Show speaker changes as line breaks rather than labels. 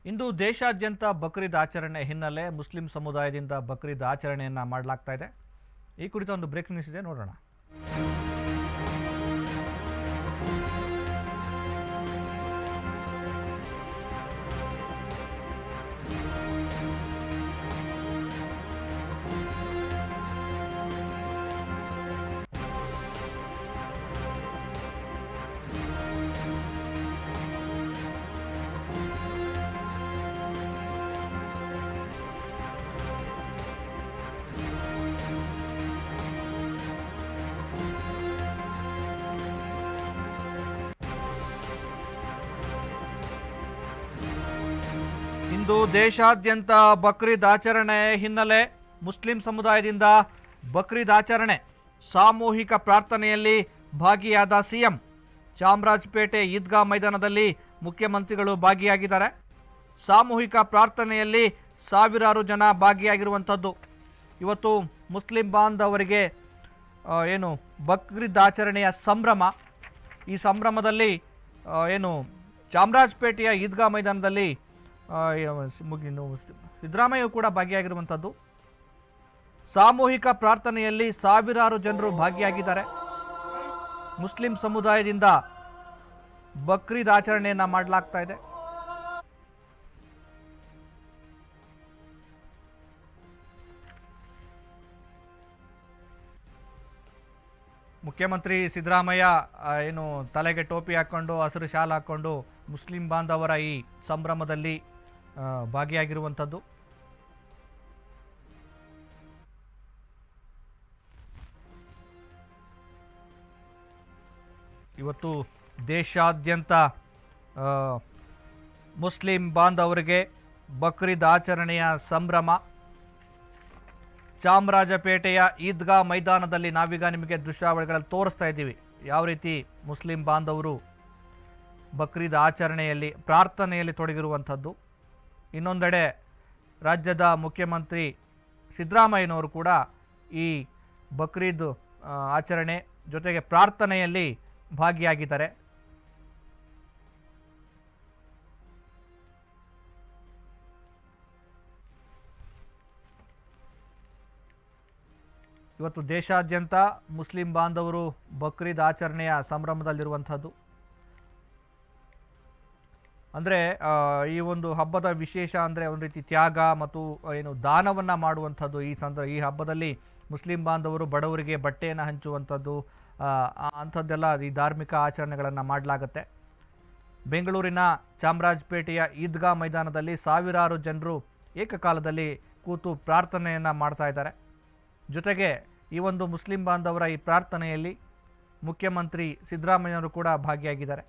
ಇಂದು ದೇಶಾದ್ಯಂತ ಬಕ್ರೀದ್ ಆಚರಣೆ ಹಿನ್ನೆಲೆ ಮುಸ್ಲಿಂ ಸಮುದಾಯದಿಂದ ಬಕ್ರೀದ್ ಆಚರಣೆಯನ್ನು ಮಾಡಲಾಗ್ತಾ ಇದೆ. ಈ ಕುರಿತ ಒಂದು ಬ್ರೇಕಿಂಗ್ ನ್ಯೂಸ್ ಇದೆ, ನೋಡೋಣ. ಇಂದು ದೇಶಾದ್ಯಂತ ಬಕ್ರೀದ್ ಆಚರಣೆ ಹಿನ್ನೆಲೆ ಮುಸ್ಲಿಂ ಸಮುದಾಯದಿಂದ ಬಕ್ರೀದ್ ಆಚರಣೆ, ಸಾಮೂಹಿಕ ಪ್ರಾರ್ಥನೆಯಲ್ಲಿ ಭಾಗಿಯಾದ ಸಿಎಂ. ಚಾಮರಾಜಪೇಟೆ ಈದ್ಗಾ ಮೈದಾನದಲ್ಲಿ ಮುಖ್ಯಮಂತ್ರಿಗಳು ಭಾಗಿಯಾಗಿದ್ದಾರೆ. ಸಾಮೂಹಿಕ ಪ್ರಾರ್ಥನೆಯಲ್ಲಿ ಸಾವಿರಾರು ಜನ ಭಾಗಿಯಾಗಿರುವಂಥದ್ದು. ಇವತ್ತು ಮುಸ್ಲಿಂ ಬಾಂಧವರಿಗೆ ಏನು ಬಕ್ರೀದ್ ಆಚರಣೆಯ ಸಂಭ್ರಮ. ಈ ಸಂಭ್ರಮದಲ್ಲಿ ಏನು ಚಾಮರಾಜಪೇಟೆಯ ಈದ್ಗಾ ಮೈದಾನದಲ್ಲಿ ಸಿದ್ದರಾಮಯ್ಯ ಕೂಡ ಭಾಗಿಯಾಗಿರುವಂಥದ್ದು. ಸಾಮೂಹಿಕ ಪ್ರಾರ್ಥನೆಯಲ್ಲಿ ಸಾವಿರಾರು ಜನರು ಭಾಗಿಯಾಗಿದ್ದಾರೆ. ಮುಸ್ಲಿಂ ಸಮುದಾಯದಿಂದ ಬಕ್ರೀದ್ ಆಚರಣೆಯನ್ನ ಮಾಡಲಾಗ್ತಾ ಇದೆ. ಮುಖ್ಯಮಂತ್ರಿ ಸಿದ್ದರಾಮಯ್ಯ ಏನು ತಲೆಗೆ ಟೋಪಿ ಹಾಕ್ಕೊಂಡು ಹಸಿರು ಶಾಲ್ ಹಾಕ್ಕೊಂಡು ಮುಸ್ಲಿಂ ಬಾಂಧವರ ಈ ಸಂಭ್ರಮದಲ್ಲಿ ಭಾಗಿಯಾಗಿರುವಂಥದ್ದು. ಇವತ್ತು ದೇಶಾದ್ಯಂತ ಮುಸ್ಲಿಂ ಬಾಂಧವರಿಗೆ ಬಕ್ರೀದ್ ಆಚರಣೆಯ ಸಂಭ್ರಮ. ಚಾಮರಾಜಪೇಟೆಯ ಈದ್ಗಾ ಮೈದಾನದಲ್ಲಿ ನಾವೀಗ ನಿಮಗೆ ದೃಶ್ಯಾವಳಿಗಳಲ್ಲಿ ತೋರಿಸ್ತಾ ಇದ್ದೀವಿ ಯಾವ ರೀತಿ ಮುಸ್ಲಿಂ ಬಾಂಧವರು ಬಕ್ರೀದ್ ಆಚರಣೆಯಲ್ಲಿ ಪ್ರಾರ್ಥನೆಯಲ್ಲಿ ತೊಡಗಿರುವಂಥದ್ದು. ಇನ್ನೊಂದೆಡೆ ರಾಜ್ಯದ ಮುಖ್ಯಮಂತ್ರಿ ಸಿದ್ದರಾಮಯ್ಯನವರು ಕೂಡ ಈ ಬಕ್ರೀದ್ ಆಚರಣೆ ಜೊತೆಗೆ ಪ್ರಾರ್ಥನೆಯಲ್ಲಿ ಭಾಗಿಯಾಗಿದ್ದಾರೆ. ಇವತ್ತು ದೇಶಾದ್ಯಂತ ಮುಸ್ಲಿಂ ಬಾಂಧವರು ಬಕ್ರೀದ್ ಆಚರಣೆಯ ಸಂಭ್ರಮದಲ್ಲಿರುವಂಥದ್ದು. ಅಂದರೆ ಈ ಒಂದು ಹಬ್ಬದ ವಿಶೇಷ ಅಂದರೆ ಒಂದು ರೀತಿ ತ್ಯಾಗ ಮತ್ತು ಏನು ದಾನವನ್ನು ಮಾಡುವಂಥದ್ದು. ಈ ಹಬ್ಬದಲ್ಲಿ ಮುಸ್ಲಿಂ ಬಾಂಧವರು ಬಡವರಿಗೆ ಬಟ್ಟೆಯನ್ನು ಹಂಚುವಂಥದ್ದು, ಅಂಥದ್ದೆಲ್ಲ ಈ ಧಾರ್ಮಿಕ ಆಚರಣೆಗಳನ್ನು ಮಾಡಲಾಗುತ್ತೆ. ಬೆಂಗಳೂರಿನ ಚಾಮರಾಜಪೇಟೆಯ ಈದ್ಗಾ ಮೈದಾನದಲ್ಲಿ ಸಾವಿರಾರು ಜನರು ಏಕಕಾಲದಲ್ಲಿ ಕೂತು ಪ್ರಾರ್ಥನೆಯನ್ನು ಮಾಡ್ತಾ ಇದ್ದಾರೆ. ಜೊತೆಗೆ ಈ ಒಂದು ಮುಸ್ಲಿಂ ಬಾಂಧವರ ಈ ಪ್ರಾರ್ಥನೆಯಲ್ಲಿ ಮುಖ್ಯಮಂತ್ರಿ ಸಿದ್ದರಾಮಯ್ಯನವರು ಕೂಡ ಭಾಗಿಯಾಗಿದ್ದಾರೆ.